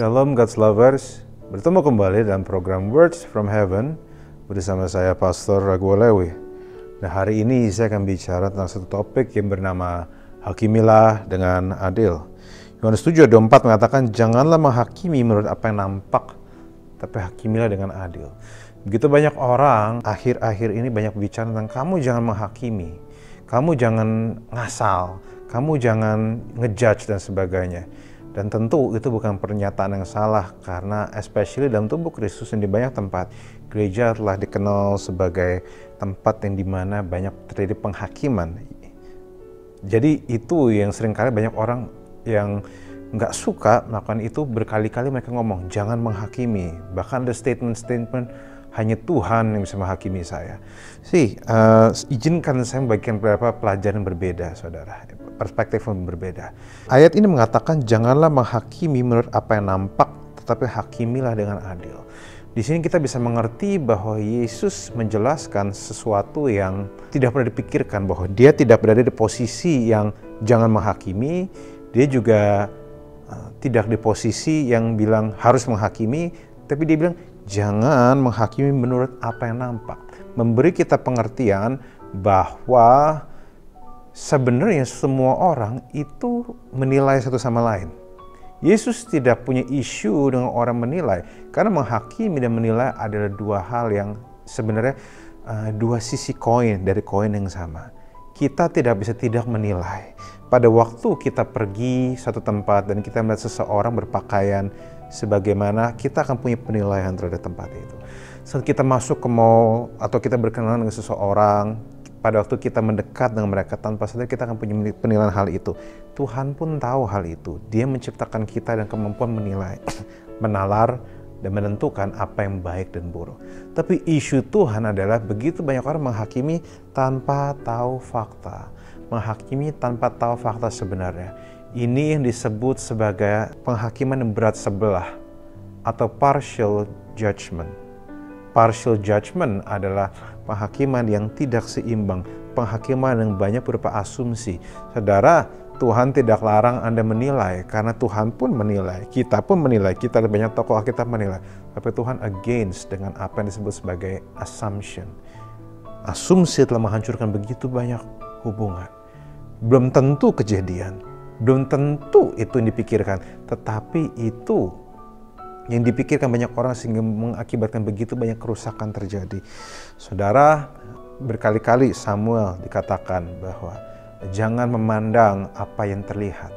Shalom God's Lovers, bertemu kembali dalam program Words from Heaven bersama saya Pastor Raguel Lewi. Nah, hari ini saya akan bicara tentang satu topik yang bernama Hakimilah dengan adil. Yohanes 7:24 mengatakan, janganlah menghakimi menurut apa yang nampak, tapi hakimilah dengan adil. Begitu banyak orang akhir-akhir ini banyak bicara tentang kamu jangan menghakimi, kamu jangan ngasal, kamu jangan ngejudge dan sebagainya. Dan tentu itu bukan pernyataan yang salah, karena especially dalam tubuh Kristus yang di banyak tempat, gereja telah dikenal sebagai tempat yang dimana banyak terjadi penghakiman. Jadi itu yang seringkali banyak orang yang nggak suka melakukan itu, berkali-kali mereka ngomong, jangan menghakimi. Bahkan ada statement-statement, hanya Tuhan yang bisa menghakimi saya. Izinkan saya membagikan beberapa pelajaran berbeda, saudara. Perspektif yang berbeda. Ayat ini mengatakan janganlah menghakimi menurut apa yang nampak, tetapi hakimilah dengan adil. Di sini kita bisa mengerti bahwa Yesus menjelaskan sesuatu yang tidak pernah dipikirkan, bahwa dia tidak berada di posisi yang jangan menghakimi, dia juga tidak di posisi yang bilang harus menghakimi, tapi dia bilang jangan menghakimi menurut apa yang nampak. Memberi kita pengertian bahwa sebenarnya semua orang itu menilai satu sama lain. Yesus tidak punya isu dengan orang menilai, karena menghakimi dan menilai adalah dua hal yang sebenarnya dua sisi koin dari koin yang sama. Kita tidak bisa tidak menilai. Pada waktu kita pergi satu tempat dan kita melihat seseorang berpakaian sebagaimana, kita akan punya penilaian terhadap tempat itu. Saat kita masuk ke mall atau kita berkenalan dengan seseorang, pada waktu kita mendekat dengan mereka, tanpa sadar kita akan punya penilaian hal itu. Tuhan pun tahu hal itu. Dia menciptakan kita dan kemampuan menilai, menalar, dan menentukan apa yang baik dan buruk. Tapi isu Tuhan adalah begitu banyak orang menghakimi tanpa tahu fakta. Menghakimi tanpa tahu fakta sebenarnya. Ini yang disebut sebagai penghakiman yang berat sebelah atau partial judgment. Partial judgment adalah penghakiman yang tidak seimbang, penghakiman yang banyak berupa asumsi. Saudara, Tuhan tidak larang Anda menilai, karena Tuhan pun menilai, kita pun menilai, kita banyak tokoh Alkitab menilai. Tapi Tuhan against dengan apa yang disebut sebagai assumption. Asumsi telah menghancurkan begitu banyak hubungan. Belum tentu kejadian, belum tentu itu yang dipikirkan, tetapi itu yang dipikirkan banyak orang sehingga mengakibatkan begitu banyak kerusakan terjadi. Saudara, Berkali-kali Samuel dikatakan bahwa jangan memandang apa yang terlihat.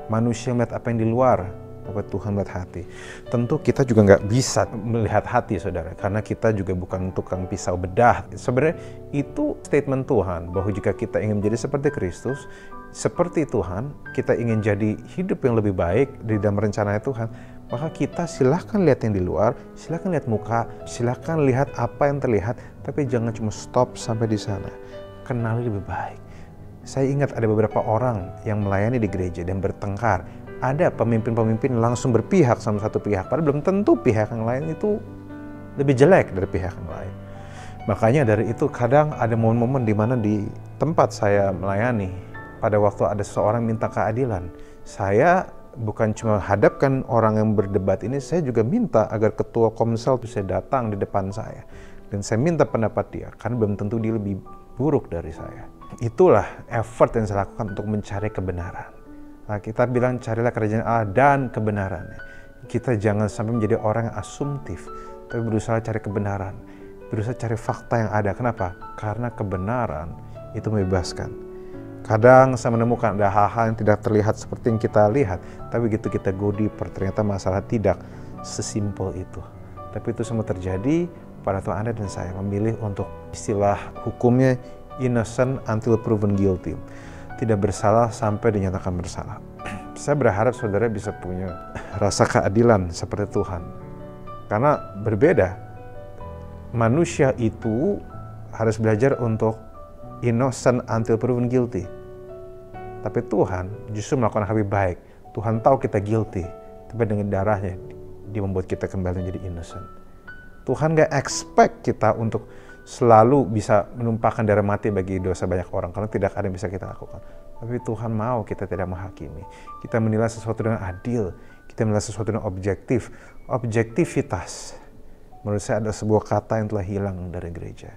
Manusia melihat apa yang di luar, tapi Tuhan melihat hati. Tentu kita juga nggak bisa melihat hati, saudara, karena kita juga bukan tukang pisau bedah. Sebenarnya itu statement Tuhan, bahwa jika kita ingin menjadi seperti Kristus, seperti Tuhan, kita ingin jadi hidup yang lebih baik di dalam rencana Tuhan, maka kita silahkan lihat yang di luar, silahkan lihat muka, silahkan lihat apa yang terlihat, tapi jangan cuma stop sampai di sana. Kenali lebih baik. Saya ingat ada beberapa orang yang melayani di gereja dan bertengkar. Ada pemimpin-pemimpin langsung berpihak sama satu pihak, padahal belum tentu pihak yang lain itu lebih jelek dari pihak yang lain. Makanya dari itu kadang ada momen-momen di mana di tempat saya melayani, pada waktu ada seseorang minta keadilan, saya bukan cuma hadapkan orang yang berdebat ini, saya juga minta agar ketua komsel bisa datang di depan saya. Dan saya minta pendapat dia, karena belum tentu dia lebih buruk dari saya. Itulah effort yang saya lakukan untuk mencari kebenaran. Nah, kita bilang carilah kerajaan Allah dan kebenarannya. Kita jangan sampai menjadi orang yang asumtif, tapi berusaha cari kebenaran, berusaha cari fakta yang ada. Kenapa? Karena kebenaran itu membebaskan. Kadang saya menemukan ada hal-hal yang tidak terlihat seperti yang kita lihat, tapi begitu kita go deeper, ternyata masalah tidak sesimpel itu. Tapi itu semua terjadi pada Tuhan Anda dan saya memilih untuk istilah hukumnya innocent until proven guilty. Tidak bersalah sampai dinyatakan bersalah. Saya berharap saudara bisa punya rasa keadilan seperti Tuhan. Karena berbeda. Manusia itu harus belajar untuk innocent until proven guilty. Tapi Tuhan justru melakukan hal lebih baik. Tuhan tahu kita guilty, tapi dengan darahnya dia membuat kita kembali menjadi innocent. Tuhan gak expect kita untuk selalu bisa menumpahkan darah mati bagi dosa banyak orang, karena tidak ada yang bisa kita lakukan. Tapi Tuhan mau kita tidak menghakimi. Kita menilai sesuatu dengan adil, kita menilai sesuatu dengan objektif. Objektivitas, menurut saya ada sebuah kata yang telah hilang dari gereja.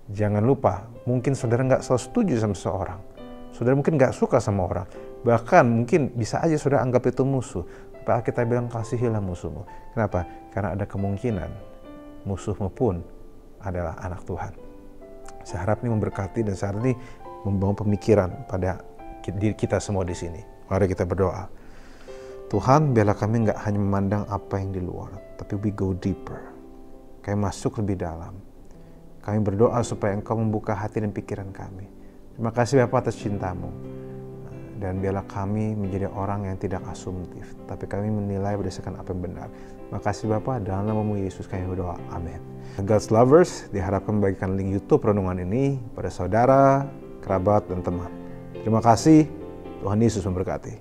Jangan lupa, mungkin saudara nggak selalu setuju sama seseorang. Saudara mungkin nggak suka sama orang. Bahkan mungkin bisa aja saudara anggap itu musuh. Tapi kita bilang kasihilah musuhmu. Kenapa? Karena ada kemungkinan musuhmu pun adalah anak Tuhan. Saya harap ini memberkati dan saya harap ini membangun pemikiran pada diri kita semua di sini. Mari kita berdoa. Tuhan, biarlah kami nggak hanya memandang apa yang di luar, tapi we go deeper. Kami masuk lebih dalam. Kami berdoa supaya Engkau membuka hati dan pikiran kami. Terima kasih Bapa atas cinta-Mu. Dan biarlah kami menjadi orang yang tidak asumtif, tapi kami menilai berdasarkan apa yang benar. Terima kasih Bapa, dalam nama Yesus kami berdoa. Amin. God's Lovers diharapkan membagikan link YouTube renungan ini pada saudara, kerabat, dan teman. Terima kasih. Tuhan Yesus memberkati.